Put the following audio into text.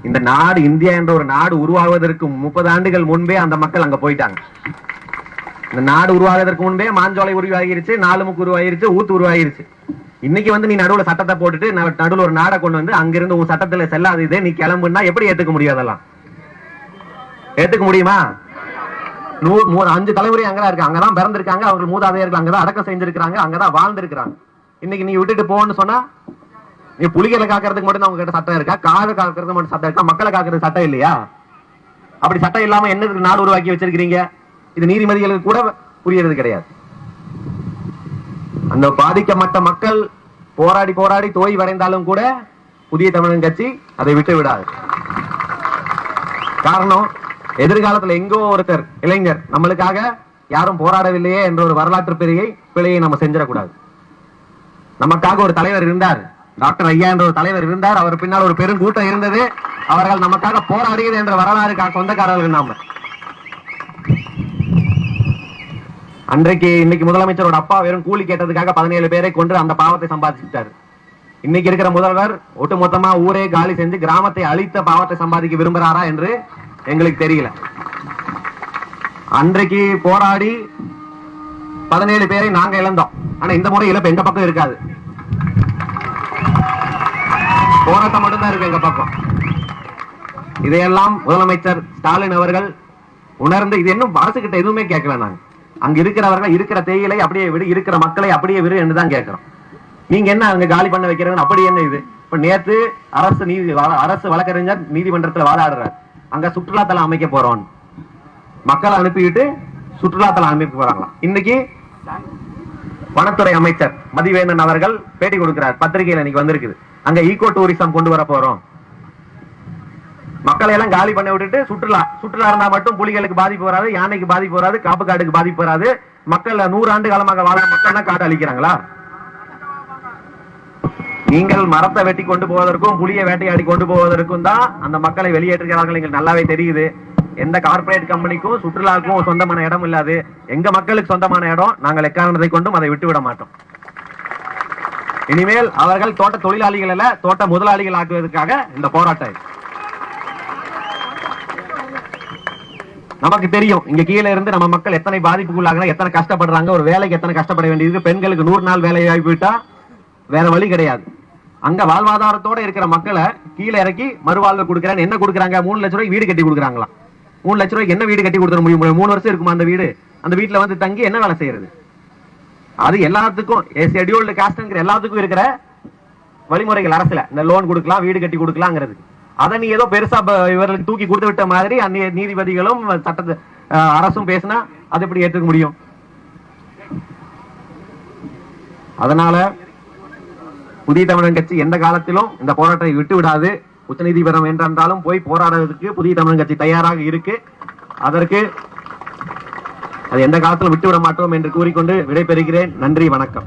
இந்த நாடு, இந்தியா என்ற ஒரு நாடு உருவாவதற்கு 30 ஆண்டுகள் முன்பே அந்த மக்கள் அங்க போயிட்டாங்க. இந்த நாடு உருவாவதற்கு முன்பே மாஞ்சோலை உருவாகிருச்சு, நாலுமுக்கு உருவாகிருச்சு, ஊத்து உருவாகிருச்சு. இன்னைக்கு நீ நடுவுல சட்டத்தை போட்டுட்டு நடுவுல ஒரு நாடை கொண்டு வந்து அங்கிருந்து உன் சட்டத்துல செல்லாது இதே நீ கிளம்புனா எப்படி ஏத்துக்க முடியும்? அதெல்லாம் ஏத்துக்க முடியுமா? 5 தலைமுறை அங்கதான் இருக்கு, அங்கதான் பிறந்திருக்காங்க, அவங்க மூதாதையர்கள் அங்கதான் அடக்கம் செஞ்சிருக்காங்க, அங்கதான் வாழ்ந்திருக்கிறாங்க. இன்னைக்கு நீ விட்டுட்டு போன்னு சொன்னா, நீ புலிகளை காக்கிறதுக்கு மட்டும் அவங்க கிட்ட சட்டம் இருக்கா? காதை காக்கிறது மட்டும் சட்டம் இருக்கா? மக்களை காக்கிறது சட்டம் இல்லையா? அப்படி சட்டம் இல்லாம என்ன நாடு உருவாக்கி வச்சிருக்கீங்க? இது நீதிமதிகளுக்கு கூட புரியறது கிடையாது. அந்த பாதிக்கப்பட்ட மக்கள் போராடி போராடி தோய் வரைந்தாலும் கூட புதிய தமிழன் கட்சி அதை விட்டு விடாது. காரணம், எதிர்காலத்தில் எங்கோ ஒருத்தர் இளைஞர் நம்மளுக்காக யாரும் போராடவில்லையே என்ற ஒரு வரலாற்று பிழையை நம்ம செஞ்சிடக்கூடாது. நமக்காக ஒரு தலைவர் இருந்தார், டாக்டர் ஐயா என்ற ஒரு தலைவர் இருந்தார், அவர் பின்னால் ஒரு பெருங்கூட்டம் இருந்தது, அவர்கள் நமக்காக போராடியது என்ற வரலாறு சொந்தக்காரர்கள் நாம. இன்னைக்கு முதலமைச்சரோட அப்பா வெறும் கூலி கேட்டதுக்காக 17 பேரை கொண்டு அந்த பாவத்தை சம்பாதிச்சிட்டாரு. இன்னைக்கு இருக்கிற முதல்வர் ஒட்டுமொத்தமா ஊரே காலி செஞ்சு கிராமத்தை அழித்த பாவத்தை சம்பாதிக்க விரும்புறாரா என்று எங்களுக்கு தெரியல. அன்றைக்கு போராடி 17 பேரை நாங்க இழந்தோம். ஆனா இந்த முறை இழப்பு எங்க பக்கம் இருக்காது, போராட்டம் மட்டும்தான் இருக்கு எங்க பக்கம். இதையெல்லாம் முதலமைச்சர் ஸ்டாலின் அவர்கள் உணர்ந்து, இது இன்னும் அரசு கிட்ட எதுவுமே கேட்கல. நாங்க அங்க இருக்கிறவர்கள் இருக்கிற தேயிலை அப்படியே விடு, இருக்கிற மக்களை அப்படியே விடு என்றுதான் கேட்கிறோம். நீங்க என்ன அங்க காலி பண்ண வைக்கிறீங்க? அப்படி என்ன இது? இப்ப நேற்று அரசு வழக்கறிஞர் நீதிமன்றத்தில் வாதாடுறார், அங்க சுற்றுலாத்தலம் அமைக்க போறோம், மக்களை அனுப்பிட்டு சுற்றுலாத்தலம் அமைக்க போறாங்களாம். இன்னைக்கு வனத்துறை அமைச்சர் மதிவேந்தன் அவர்கள் பேட்டி கொடுக்கிறார், பத்திரிகையில் இன்னைக்கு வந்திருக்குது, அங்க ஈகோ டூரிசம் கொண்டு வர போறோம், மக்களை எல்லாம் காலி பண்ணி விட்டுட்டு சுற்றுலா இருந்தா மட்டும் புலிகளுக்கு பாதிப்பு வராது, யானைக்கு பாதிப்பு வராது, காப்பு காட்டுக்கு பாதிப்பு வராது. மக்கள் 100 ஆண்டு காலமாக வாழ மக்கள் காடு அழிக்கிறாங்களா? நீங்கள் மரத்தை வெட்டி கொண்டு போவதற்கும் புலியை வேட்டையாடி கொண்டு போவதற்கும் தான் அந்த மக்களை வெளியேற்றுகிறார்கள். எங்களுக்கு நல்லாவே தெரியுது. எந்த கார்பரேட் கம்பெனிக்கும் சுற்றுலாவுக்கும் சொந்தமான இடம் இல்லாது, எங்க மக்களுக்கு சொந்தமான இடம். நாங்கள் எக்காரணத்தை கொண்டும் அதை விட்டுவிட மாட்டோம். இனிமேல் அவர்கள் தோட்ட தொழிலாளிகள் அல்ல, தோட்ட முதலாளிகள் ஆக்குவதற்காக இந்த போராட்டம். நமக்கு தெரியும் இங்க கீழே இருந்து நம்ம மக்கள் எத்தனை பாதிப்புக்குள்ளாக, எத்தனை கஷ்டப்படுறாங்க, ஒரு வேலைக்கு எத்தனை கஷ்டப்பட வேண்டியது. பெண்களுக்கு 100 நாள் வேலை வாய்ப்பு விட்டா வேற வழி கிடையாது. அங்க வாழ்வாதாரத்தோட இருக்கிற மக்களை கீழே இறக்கி மறுவாழ்வு கொடுக்குறாங்க. என்ன கொடுக்குறாங்க? 3 லட்சம் ரூபாய்க்கு வீடு கட்டி கொடுக்குறாங்களா? 3 லட்சம் ரூபாய்க்கு என்ன வீடு கட்டி கொடுத்துட முடியும்? 3 வருஷம் இருக்குமா அந்த வீடு? அந்த வீட்டுல வந்து தங்கி என்ன வேலை செய்யறது? அது எல்லாத்துக்கும் ஷெட்யூல்டு காஸ்ட்ங்கிற எல்லாத்துக்கும் இருக்கிற வழிமுறைகள் அரசுல. இந்த லோன் கொடுக்கலாம், வீடு கட்டி கொடுக்கலாங்கிறது. அதை நீ ஏதோ பெருசா இவர்களுக்கு தூக்கி கொடுத்து விட்ட மாதிரி அந்த நீதிபதிகளும் சட்ட அரசும் பேசினா அது எப்படி ஏற்றுக்க முடியும்? அதனால புதிய தமிழன் கட்சி எந்த காலத்திலும் இந்த போராட்டத்தை விட்டு விடாது. உச்சநீதிமன்றம் என்றாலும் போய் போராடுறதுக்கு புதிய தமிழன் கட்சி தயாராக இருக்கு. அதற்கு அது எந்த காலத்திலும் விட்டுவிட மாட்டோம் என்று கூறிக்கொண்டு விடைபெறுகிறேன். நன்றி, வணக்கம்.